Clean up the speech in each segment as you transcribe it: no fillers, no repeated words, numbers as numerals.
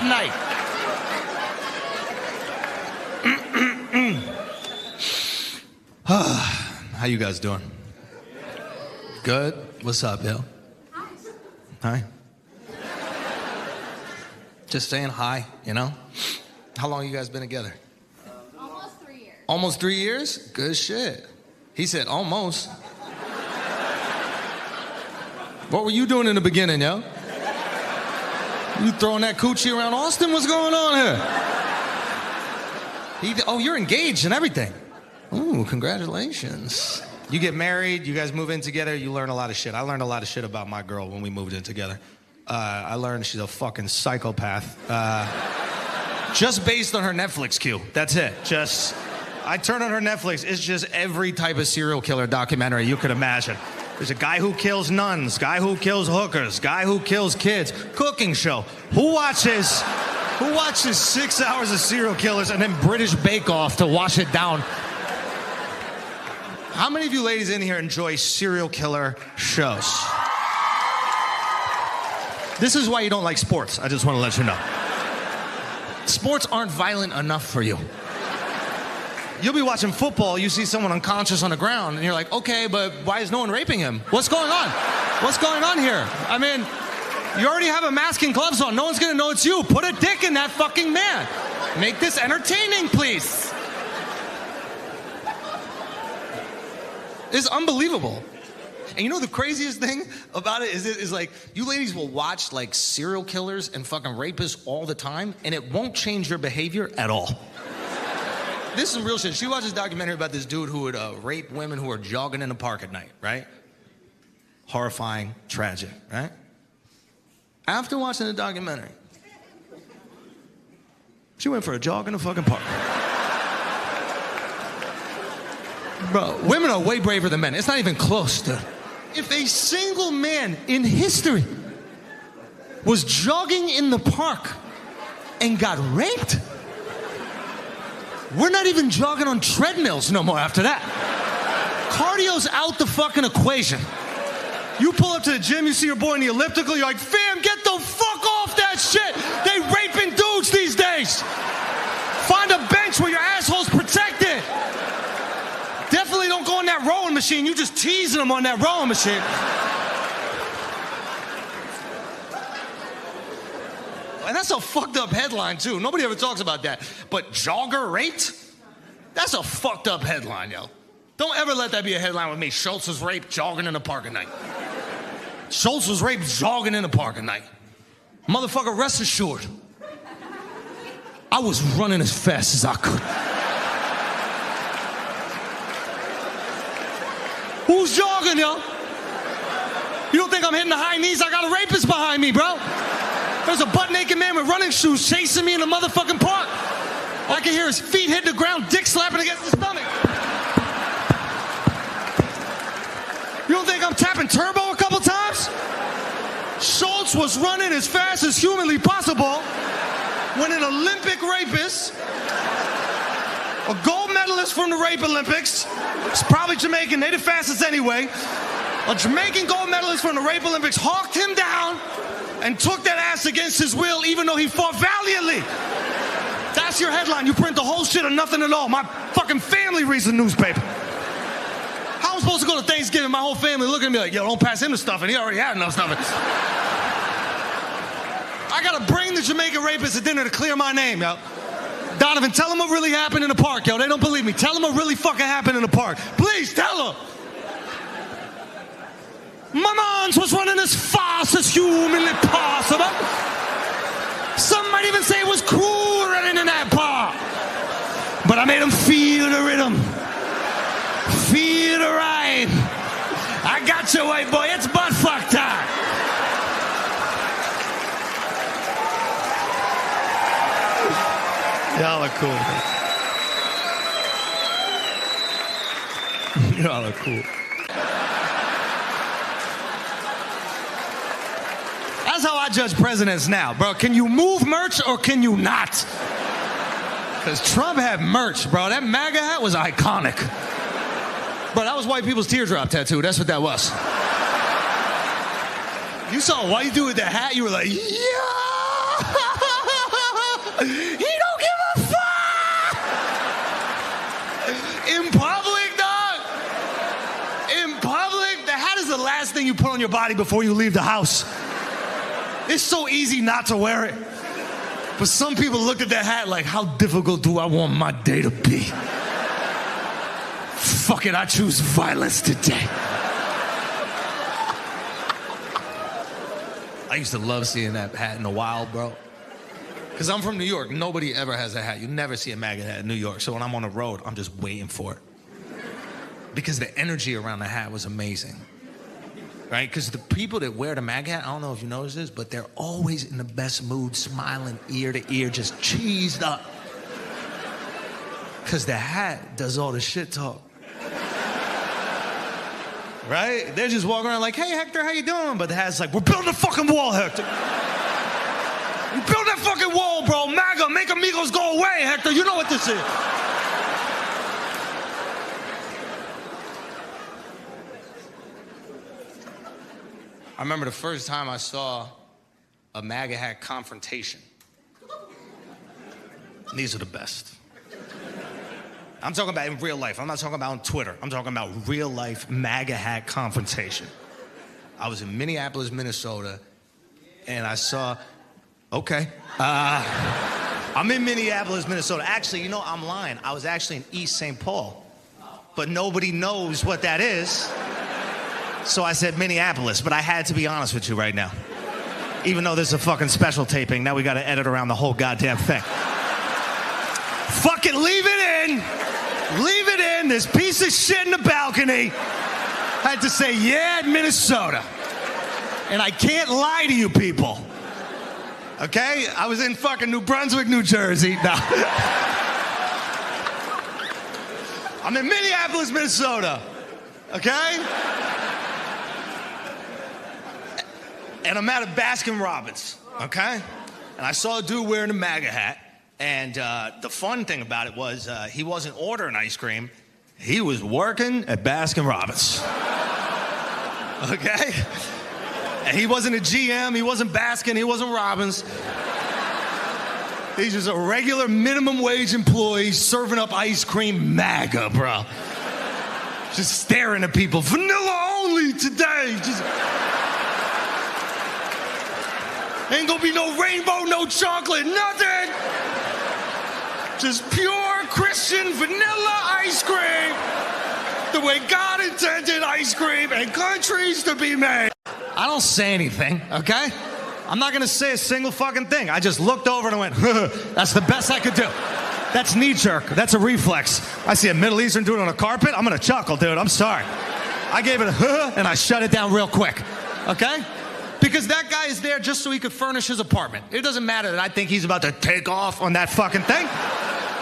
night. How you guys doing? Good? What's up, yo? Hi. Just saying hi, you know? How long you guys been together? Almost 3 years. Almost 3 years? Good shit. He said almost. What were you doing in the beginning, yo? You throwing that coochie around Austin? What's going on here? Oh, you're engaged and everything. Ooh, congratulations. You get married, you guys move in together, you learn a lot of shit. I learned a lot of shit about my girl when we moved in together. I learned she's a fucking psychopath. Just based on her Netflix queue. That's it. I turn on her Netflix, it's just every type of serial killer documentary you could imagine. There's a guy who kills nuns, guy who kills hookers, guy who kills kids, cooking show. Who watches 6 hours of serial killers and then British Bake Off to wash it down? How many of you ladies in here enjoy serial killer shows? This is why you don't like sports. I just want to let you know. Sports aren't violent enough for you. You'll be watching football, you see someone unconscious on the ground, and you're like, okay, but why is no one raping him? What's going on? What's going on here? I mean, you already have a mask and gloves on. No one's gonna know it's you. Put a dick in that fucking man. Make this entertaining, please. It's unbelievable. And you know the craziest thing about it is like, you ladies will watch like serial killers and fucking rapists all the time, and it won't change your behavior at all. This is some real shit. She watched this documentary about this dude who would rape women who are jogging in the park at night, right? Horrifying, tragic, right? After watching the documentary, she went for a jog in the fucking park. Bro, women are way braver than men. It's not even close, dude. If a single man in history was jogging in the park and got raped, we're not even jogging on treadmills no more after that. Cardio's out the fucking equation. You pull up to the gym, you see your boy in the elliptical, you're like, fam, get the fuck off that shit. They raping dudes these days. Find a bench where your asshole's protected. Definitely don't go on that rowing machine. You just teasing them on that rowing machine. And that's a fucked up headline, too. Nobody ever talks about that. But jogger raped? That's a fucked up headline, yo. Don't ever let that be a headline with me. Schulz was raped jogging in the park at night. Schulz was raped jogging in the park at night. Motherfucker, rest assured, I was running as fast as I could. Who's jogging, yo? You don't think I'm hitting the high knees? I got a rapist behind me, bro. There's a butt-naked man with running shoes chasing me in the motherfucking park. I can hear his feet hit the ground, dick slapping against the stomach. You don't think I'm tapping turbo a couple times? Schulz was running as fast as humanly possible when an Olympic rapist, a gold medalist from the Rape Olympics, it's probably Jamaican, they the fastest anyway, a Jamaican gold medalist from the Rape Olympics hawked him down and took that ass against his will even though he fought valiantly. That's your headline. You print the whole shit or nothing at all. My fucking family reads the newspaper. How am I supposed to go to Thanksgiving? My whole family looking at me like, yo, don't pass him the stuffing. He already had enough stuffing. I gotta bring the Jamaican rapist at dinner to clear my name, yo. Donovan, tell them what really happened in the park, yo. They don't believe me. Tell them what really fucking happened in the park. Please, tell them. My mans was running as fast as humanly possible. Some might even say it was cool running in that park. But I made them feel the rhythm. Feel the ride. I got you, white boy. It's butt fuck time. Y'all are cool. Y'all are cool. That's how I judge presidents now, bro. Can you move merch or can you not? Because Trump had merch, bro. That MAGA hat was iconic. Bro, that was white people's teardrop tattoo. That's what that was. You saw a white dude with that hat, you were like, yeah! He don't give a fuck! In public, dog. In public, the hat is the last thing you put on your body before you leave the house. It's so easy not to wear it. But some people look at that hat like, how difficult do I want my day to be? Fuck it, I choose violence today. I used to love seeing that hat in the wild, bro. Because I'm from New York. Nobody ever has a hat. You never see a MAGA hat in New York. So when I'm on the road, I'm just waiting for it. Because the energy around the hat was amazing. Right? Because the people that wear the MAGA hat, I don't know if you notice this, but they're always in the best mood, smiling ear to ear, just cheesed up. Because the hat does all the shit talk. Right? They're just walking around like, hey, Hector, how you doing? But the hat's like, we're building a fucking wall, Hector. We build that fucking wall, bro. MAGA, make amigos go away, Hector. You know what this is. I remember the first time I saw a MAGA hat confrontation. And these are the best. I'm talking about in real life. I'm not talking about on Twitter. I'm talking about real life MAGA hat confrontation. I was in Minneapolis, Minnesota, and I saw, okay. I'm in Minneapolis, Minnesota. Actually, you know, I'm lying. I was actually in East St. Paul, but nobody knows what that is. So I said Minneapolis, but I had to be honest with you right now. Even though this is a fucking special taping, now we gotta edit around the whole goddamn thing. Fucking leave it in. Leave it in. This piece of shit in the balcony. I had to say, yeah, Minnesota. And I can't lie to you people. Okay? I was in fucking New Brunswick, New Jersey. No. I'm in Minneapolis, Minnesota. Okay? And I'm at a Baskin-Robbins, okay? And I saw a dude wearing a MAGA hat, and the fun thing about it was he wasn't ordering ice cream. He was working at Baskin-Robbins, okay? And he wasn't a GM, he wasn't Baskin, he wasn't Robbins. He's just a regular minimum wage employee serving up ice cream MAGA, bro. Just staring at people, vanilla only today. Just... Ain't gonna be no rainbow, no chocolate, nothing. Just pure Christian vanilla ice cream. The way God intended ice cream and countries to be made. I don't say anything, okay? I'm not gonna say a single fucking thing. I just looked over and I went, that's the best I could do. That's knee jerk, that's a reflex. I see a Middle Eastern dude on a carpet, I'm gonna chuckle, dude, I'm sorry. I gave it a and I shut it down real quick, okay? Because that guy is there just so he could furnish his apartment. It doesn't matter that I think he's about to take off on that fucking thing.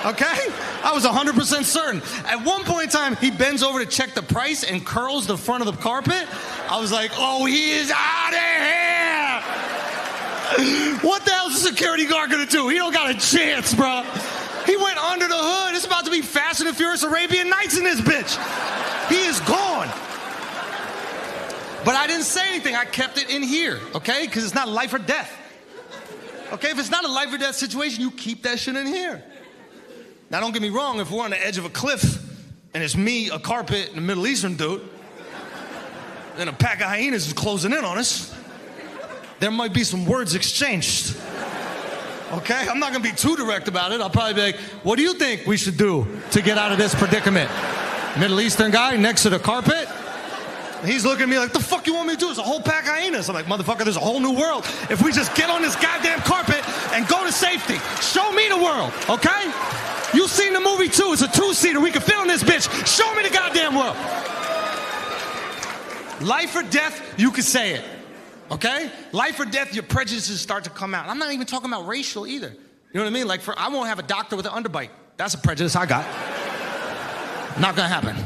Okay? I was 100% certain. At one point in time, he bends over to check the price and curls the front of the carpet. I was like, oh, he is out of here. What the hell is the security guard gonna do? He don't got a chance, bro. He went under the hood. It's about to be Fast and the Furious Arabian Nights in this bitch. He is gone. But I didn't say anything. I kept it in here, okay? Because it's not life or death. Okay, if it's not a life or death situation, you keep that shit in here. Now, don't get me wrong. If we're on the edge of a cliff and it's me, a carpet, and a Middle Eastern dude, then a pack of hyenas is closing in on us, there might be some words exchanged. Okay? I'm not going to be too direct about it. I'll probably be like, what do you think we should do to get out of this predicament? Middle Eastern guy next to the carpet. He's looking at me like, the fuck you want me to do? It's a whole pack of hyenas. I'm like, motherfucker, there's a whole new world. If we just get on this goddamn carpet and go to safety. Show me the world, okay? You've seen the movie too. It's a two-seater. We can fit on this bitch. Show me the goddamn world. Life or death, you can say it, okay? Life or death, your prejudices start to come out. I'm not even talking about racial either. You know what I mean? Like, I won't have a doctor with an underbite. That's a prejudice I got. Not gonna happen.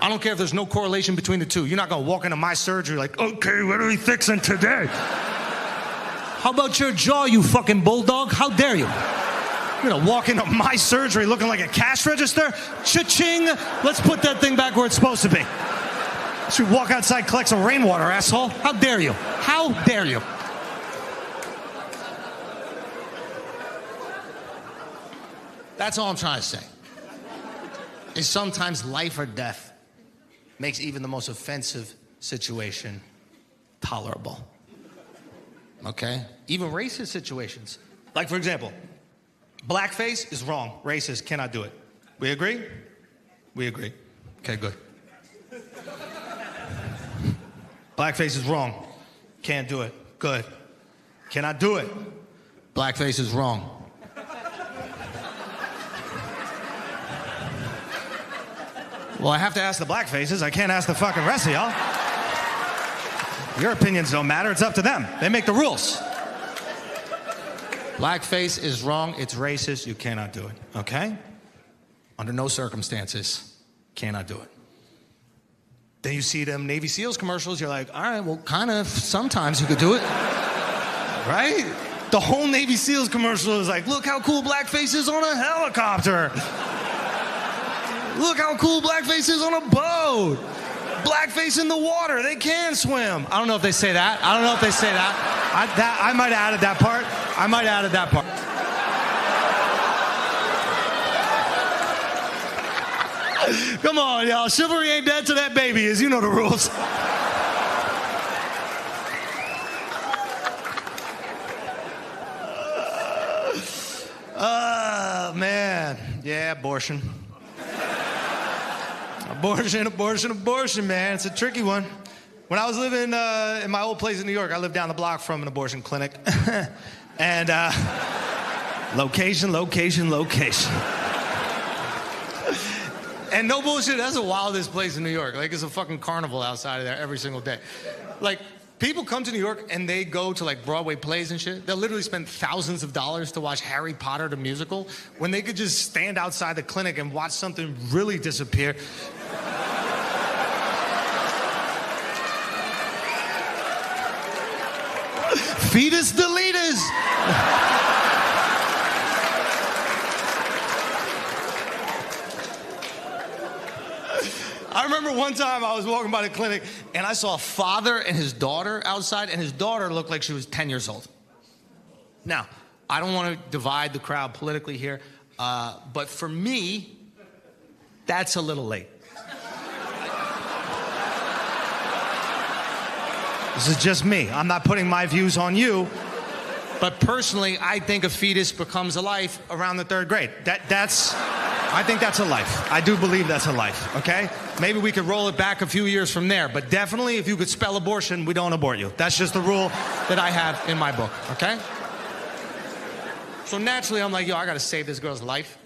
I don't care if there's no correlation between the two. You're not gonna walk into my surgery like, okay, what are we fixing today? How about your jaw, you fucking bulldog? How dare you? You're gonna walk into my surgery looking like a cash register? Cha-ching! Let's put that thing back where it's supposed to be. Should walk outside, collect some rainwater, asshole. How dare you? How dare you? That's all I'm trying to say. Is sometimes life or death makes even the most offensive situation tolerable. Okay? Even racist situations. Like, for example, blackface is wrong. Racist, cannot do it. We agree? We agree. Okay, good. Blackface is wrong. Can't do it. Good. Cannot do it. Blackface is wrong. Well, I have to ask the blackfaces. I can't ask the fucking rest of y'all. Your opinions don't matter. It's up to them. They make the rules. Blackface is wrong. It's racist. You cannot do it. Okay? Under no circumstances, cannot do it. Then you see them Navy SEALs commercials. You're like, all right, well, kind of sometimes you could do it. Right? The whole Navy SEALs commercial is like, look how cool blackface is on a helicopter. Look how cool blackface is on a boat. Blackface in the water. They can swim. I don't know if they say that. I don't know if they say that. I might have added that part. I might have added that part. Come on, y'all. Chivalry ain't dead till that baby is. You know the rules. Man. Yeah, abortion. Abortion, man. It's a tricky one. When I was living in my old place in New York, I lived down the block from an abortion clinic. And location. And no bullshit, that's the wildest place in New York. Like, it's a fucking carnival outside of there every single day. Like, people come to New York and they go to like Broadway plays and shit. They'll literally spend thousands of dollars to watch Harry Potter the musical when they could just stand outside the clinic and watch something really disappear. Fetus deleters. I remember one time I was walking by the clinic and I saw a father and his daughter outside, and his daughter looked like she was 10 years old. Now, I don't want to divide the crowd politically here, but for me, that's a little late. This is just me. I'm not putting my views on you. But personally, I think a fetus becomes a life around the 3rd grade. I think that's a life. I do believe that's a life, okay? Maybe we could roll it back a few years from there, but definitely if you could spell abortion, we don't abort you. That's just the rule that I have in my book, okay? So naturally, I'm like, yo, I gotta save this girl's life.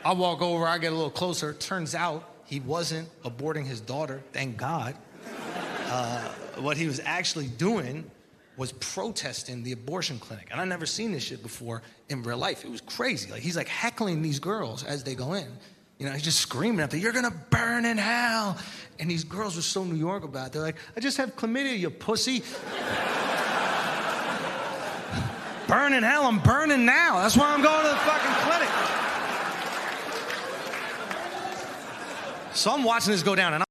I walk over, I get a little closer. Turns out he wasn't aborting his daughter, thank God. What he was actually doing was protesting the abortion clinic. And I'd never seen this shit before in real life. It was crazy. Like, he's like heckling these girls as they go in. You know, he's just screaming at them, you're gonna burn in hell. And these girls were so New York about it. They're like, I just have chlamydia, you pussy. Burn in hell, I'm burning now. That's why I'm going to the fucking clinic. So I'm watching this go down, and